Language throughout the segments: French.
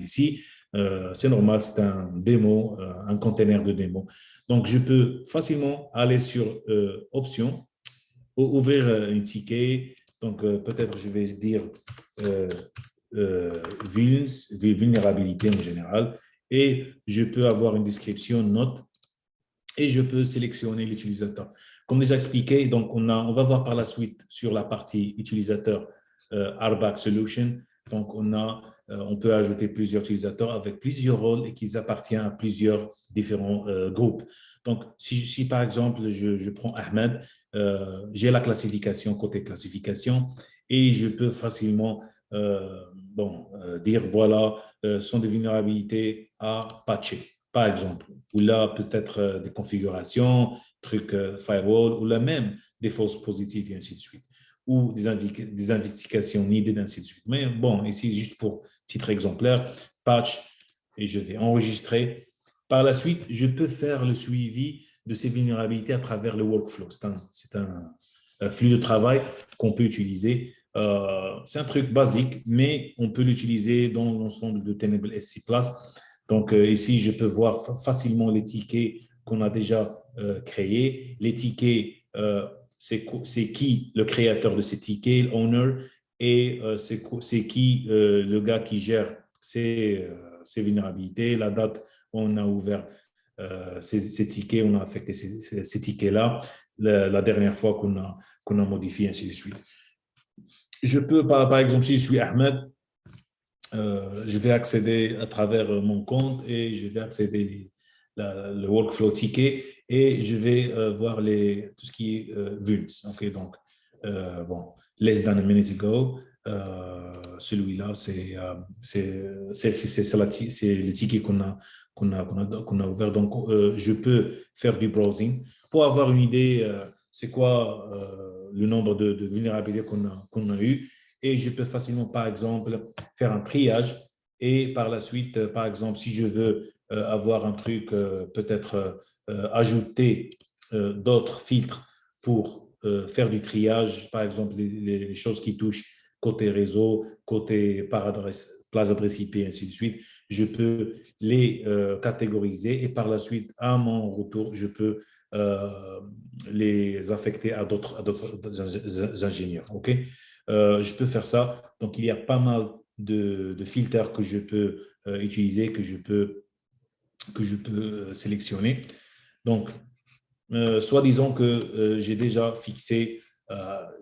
ici. C'est normal, c'est un démo, un container de démo. Donc, je peux facilement aller sur Options, ouvrir un ticket. Donc, peut-être je vais dire vulnérabilité en général. Et je peux avoir une description, note, et je peux sélectionner l'utilisateur. Comme déjà expliqué, donc on va voir par la suite sur la partie utilisateur RBAC Solution. Donc, on peut ajouter plusieurs utilisateurs avec plusieurs rôles et qui appartiennent à plusieurs différents groupes. Donc, si par exemple, je prends Ahmed, j'ai la classification, côté classification, et je peux facilement dire, voilà, sont des vulnérabilités à patcher, par exemple, ou là, peut-être des configurations, trucs firewall, ou là même des fausses positives, et ainsi de suite, ou des investigations needed, ainsi de suite. Mais bon, ici, juste pour titre exemplaire, patch, et je vais enregistrer. Par la suite, je peux faire le suivi de ces vulnérabilités à travers le workflow. C'est un flux de travail qu'on peut utiliser. C'est un truc basique, mais on peut l'utiliser dans l'ensemble de Tenable SC+. Donc, ici, je peux voir facilement les tickets qu'on a déjà créés. Les tickets, c'est qui le créateur de ces tickets, l'owner, et c'est qui le gars qui gère ces vulnérabilités, la date où on a ouvert ces tickets, on a affecté ces tickets-là, la dernière fois qu'on a modifié, ainsi de suite. Je peux, par exemple, si je suis Ahmed, je vais accéder à travers mon compte et je vais accéder le workflow ticket et je vais voir tout ce qui est vulns. Okay, donc, bon, less than a minute ago, celui-là, c'est le ticket qu'on a ouvert. Donc, je peux faire du browsing pour avoir une idée, c'est quoi le nombre de vulnérabilités qu'on a eu. Et je peux facilement, par exemple, faire un triage et par la suite, par exemple, si je veux avoir un truc, peut-être ajouter d'autres filtres pour faire du triage, par exemple, les choses qui touchent côté réseau, côté place adresse IP, ainsi de suite, je peux les catégoriser et par la suite, à mon retour, je peux les affecter à d'autres ingénieurs. OK? Je peux faire ça. Donc, il y a pas mal de filtres que je peux utiliser, que je peux sélectionner. Donc, soit disons que j'ai déjà fixé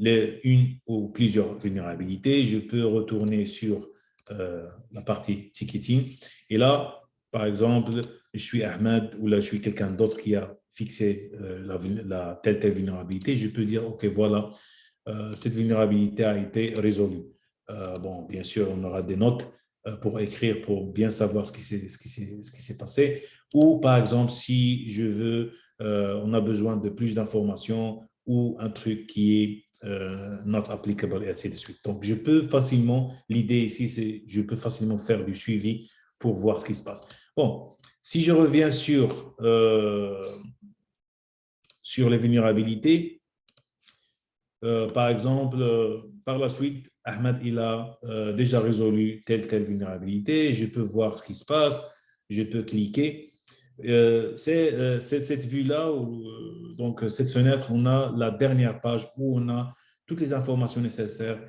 une ou plusieurs vulnérabilités, je peux retourner sur la partie ticketing. Et là, par exemple, je suis Ahmed ou là, je suis quelqu'un d'autre qui a fixé la telle vulnérabilité. Je peux dire, OK, voilà, cette vulnérabilité a été résolue. Bon, bien sûr, on aura des notes pour écrire, pour bien savoir ce qui s'est passé. Ou, par exemple, si je veux, on a besoin de plus d'informations ou un truc qui est not applicable et ainsi de suite. Donc, je peux facilement, l'idée ici, c'est je peux facilement faire du suivi pour voir ce qui se passe. Bon, si je reviens sur les vulnérabilités, par exemple, par la suite, Ahmed, il a déjà résolu telle vulnérabilité. Je peux voir ce qui se passe. Je peux cliquer. C'est cette vue-là, donc cette fenêtre, on a la dernière page où on a toutes les informations nécessaires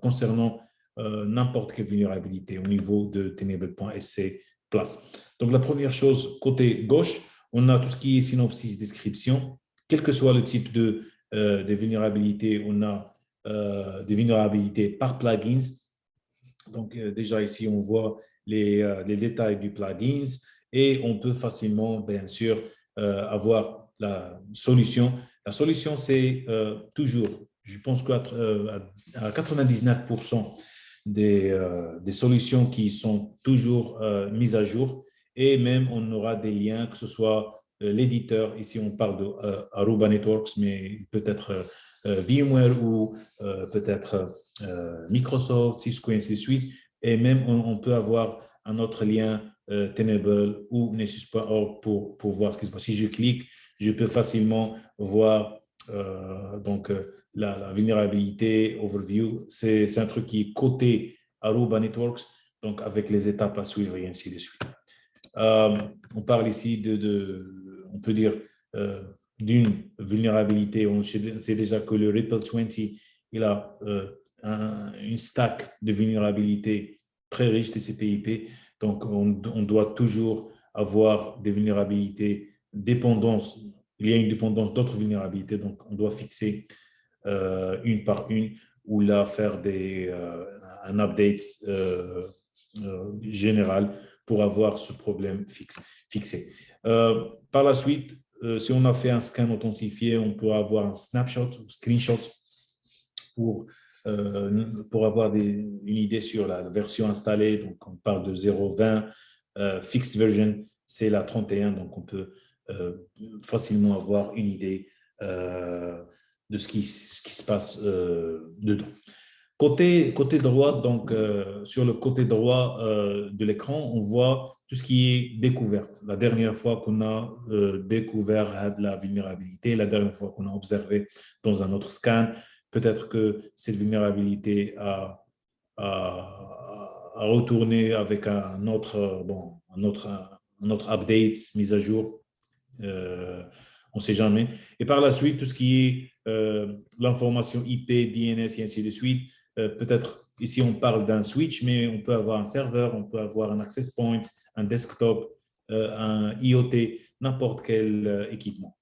concernant n'importe quelle vulnérabilité au niveau de Tenable.sc place. Donc, la première chose, côté gauche, on a tout ce qui est synopsis, description, quel que soit le type des vulnérabilités, on a des vulnérabilités par plugins. Donc, déjà ici, on voit les détails du plugins et on peut facilement, bien sûr, avoir la solution. La solution, c'est toujours, je pense qu'à 99% des solutions qui sont toujours mises à jour et même on aura des liens, que ce soit l'éditeur, ici on parle de Aruba Networks, mais peut-être VMware ou peut-être Microsoft, Cisco, et ainsi de suite. Et même on peut avoir un autre lien Tenable ou Nessus.org pour voir ce qui se passe. Si je clique, je peux facilement voir la vulnérabilité overview. C'est un truc qui est côté Aruba Networks donc avec les étapes à suivre et ainsi de suite. On parle ici on peut dire, d'une vulnérabilité. On sait déjà que le Ripple 20, il a une stack de vulnérabilité très riche de CPIP. Donc, on doit toujours avoir des vulnérabilités, dépendance. Il y a une dépendance d'autres vulnérabilités. Donc, on doit fixer une par une ou là faire un update général pour avoir ce problème fixé. Par la suite, si on a fait un scan authentifié, on peut avoir un snapshot ou screenshot pour avoir une idée sur la version installée. Donc, on parle de 0.20. Fixed version, c'est la 31. Donc, on peut facilement avoir une idée de ce qui se passe dedans. Côté droit, donc sur le côté droit de l'écran, on voit tout ce qui est découverte. La dernière fois qu'on a découvert la vulnérabilité, la dernière fois qu'on a observé dans un autre scan, peut-être que cette vulnérabilité a retourné avec un autre update, mise à jour. On ne sait jamais. Et par la suite, tout ce qui est l'information IP, DNS et ainsi de suite, peut-être ici on parle d'un switch, mais on peut avoir un serveur, on peut avoir un access point, un desktop, un IoT, n'importe quel équipement.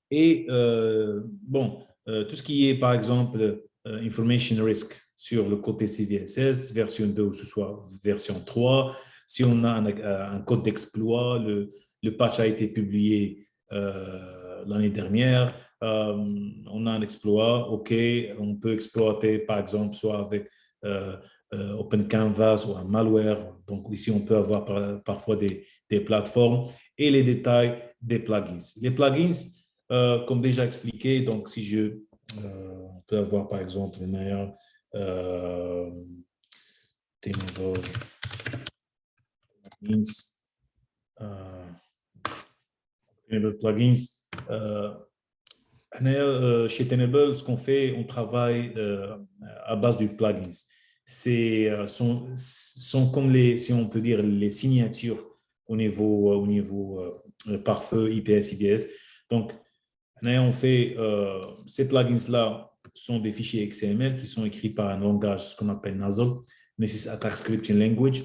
Et tout ce qui est par exemple information risk sur le côté CVSS, version 2 ou ce soit version 3, si on a un code d'exploit, le patch a été publié l'année dernière, on a un exploit, OK, on peut exploiter par exemple soit avec OpenCanvas ou un malware. Donc ici, on peut avoir parfois des plateformes et les détails des plugins. Les plugins, comme déjà expliqué, donc si on peut avoir par exemple les meilleurs plugins. Chez Tenable, ce qu'on fait, on travaille à base du plugins. Sont comme si on peut dire, les signatures au niveau pare-feu, IPS, IDS. Donc, on fait ces plugins-là sont des fichiers XML qui sont écrits par un langage, ce qu'on appelle Nasal, Nessus Attack Scripting Language.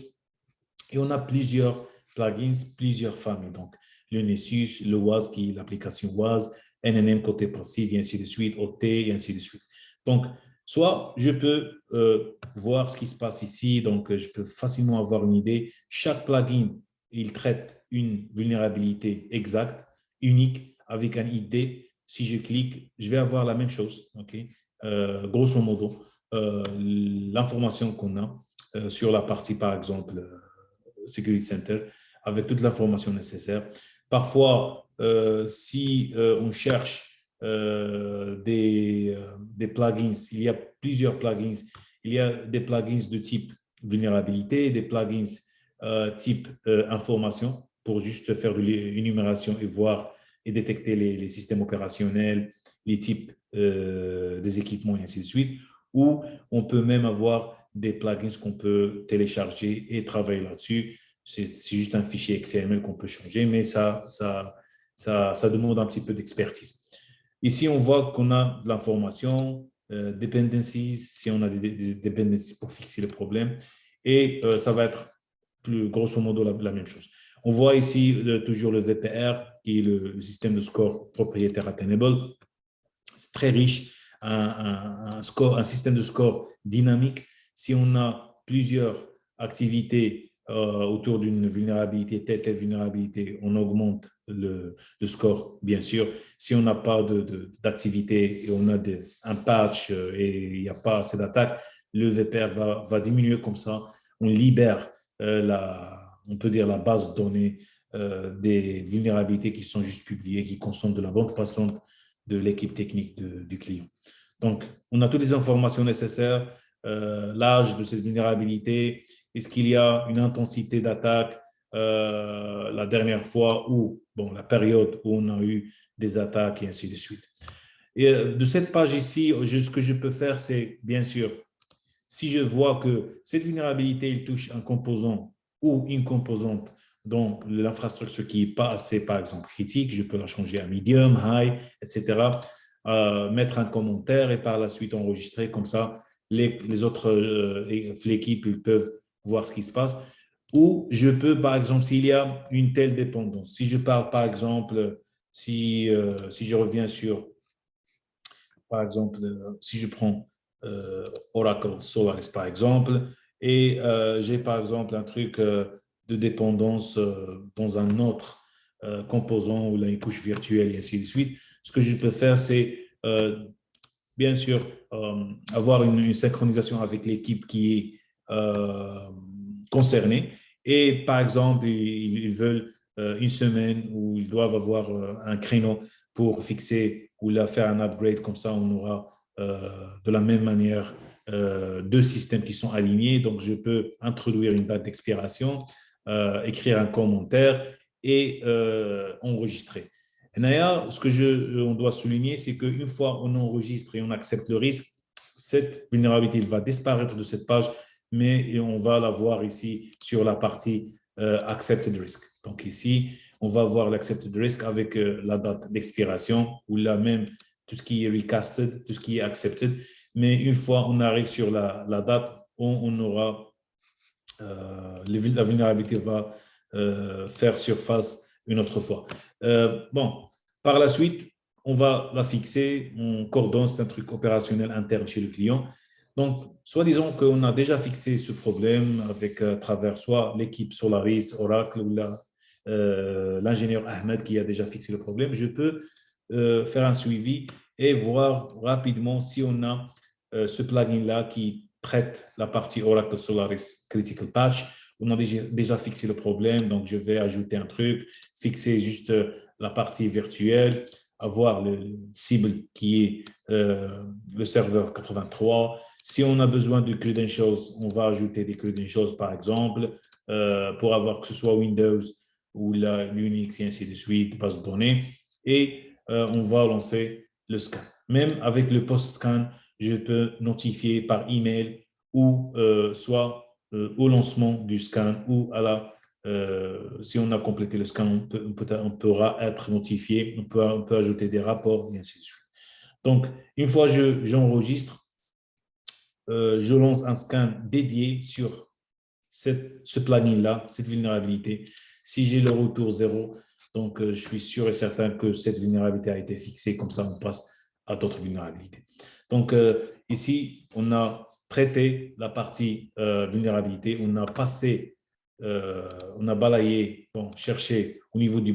Et on a plusieurs plugins, plusieurs familles. Donc, le Nessus, le WAS, qui est l'application WAS, NNM côté passif, et ainsi de suite, OT, et ainsi de suite. Donc, soit je peux voir ce qui se passe ici, donc je peux facilement avoir une idée. Chaque plugin, il traite une vulnérabilité exacte, unique, avec un ID. Si je clique, je vais avoir la même chose. Okay? Grosso modo, l'information qu'on a sur la partie, par exemple, Security Center, avec toute l'information nécessaire. Parfois, si on cherche des plugins, il y a plusieurs plugins. Il y a des plugins de type vulnérabilité, des plugins type information pour juste faire de l'énumération et voir et détecter les systèmes opérationnels, les types des équipements et ainsi de suite. Ou on peut même avoir des plugins qu'on peut télécharger et travailler là-dessus. C'est juste un fichier XML qu'on peut changer, mais ça demande un petit peu d'expertise. Ici, on voit qu'on a de l'information, dependencies, si on a des dependencies pour fixer le problème, et ça va être grosso modo la même chose. On voit ici toujours le VPR, qui est le système de score propriétaire à Tenable. C'est très riche, un système de score dynamique. Si on a plusieurs activités autour d'une vulnérabilité, telle vulnérabilité, on augmente le score, bien sûr. Si on n'a pas d'activité et on a un patch et il n'y a pas assez d'attaques, le VPR va diminuer comme ça. On libère on peut dire la base de données des vulnérabilités qui sont juste publiées, qui consomment de la bande passante de l'équipe technique du client. Donc, on a toutes les informations nécessaires, l'âge de cette vulnérabilité, est-ce qu'il y a une intensité d'attaque la dernière fois ou la période où on a eu des attaques et ainsi de suite. Et de cette page ici, ce que je peux faire, c'est bien sûr, si je vois que cette vulnérabilité il touche un composant ou une composante dans l'infrastructure qui n'est pas assez, par exemple, critique, je peux la changer à medium, high, etc. Mettre un commentaire et par la suite enregistrer comme ça, les autres l'équipe ils peuvent voir ce qui se passe. Ou je peux, par exemple, s'il y a une telle dépendance, si je parle, par exemple, si je reviens sur, par exemple, si je prends Oracle Solaris, par exemple, et j'ai, par exemple, un truc de dépendance dans un autre composant ou là, une couche virtuelle et ainsi de suite, ce que je peux faire, c'est bien sûr avoir une synchronisation avec l'équipe qui est concernée. Et par exemple, ils veulent une semaine où ils doivent avoir un créneau pour fixer ou là, faire un upgrade, comme ça on aura de la même manière deux systèmes qui sont alignés. Donc, je peux introduire une date d'expiration, écrire un commentaire et enregistrer. Et d'ailleurs, ce que on doit souligner, c'est qu'une fois on enregistre et on accepte le risque, cette vulnérabilité va disparaître de cette page, mais on va la voir ici sur la partie accepted risk. Donc ici, on va voir l'accepted risk avec la date d'expiration ou là même tout ce qui est recasted, tout ce qui est accepted. Mais une fois on arrive sur la date, on aura la vulnérabilité va faire surface une autre fois. Bon, par la suite, on va la fixer, on coordonne, c'est un truc opérationnel interne chez le client. Donc, soit disons qu'on a déjà fixé ce problème avec à travers soit l'équipe Solaris, Oracle ou l'ingénieur Ahmed qui a déjà fixé le problème, je peux faire un suivi et voir rapidement si on a ce plugin-là qui traite la partie Oracle Solaris Critical Patch. On a déjà fixé le problème, donc je vais ajouter un truc, fixer juste la partie virtuelle, avoir le cible qui est le serveur 83. Si on a besoin de credentials, on va ajouter des credentials, par exemple, pour avoir que ce soit Windows ou l'Unix et ainsi de suite, base de données. Et on va lancer le scan. Même avec le post-scan, je peux notifier par email ou soit au lancement du scan ou si on a complété le scan, on pourra être notifié, on peut ajouter des rapports et ainsi de suite. Donc, une fois j'enregistre, je lance un scan dédié sur ce planning-là, cette vulnérabilité. Si j'ai le retour zéro, donc je suis sûr et certain que cette vulnérabilité a été fixée, comme ça on passe à d'autres vulnérabilités. Donc ici, on a traité la partie vulnérabilité, on a passé, on a balayé, bon, cherché au niveau du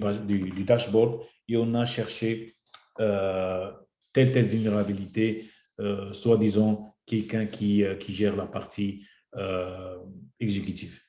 dashboard et on a cherché telle vulnérabilité, soit disons quelqu'un qui gère la partie exécutive.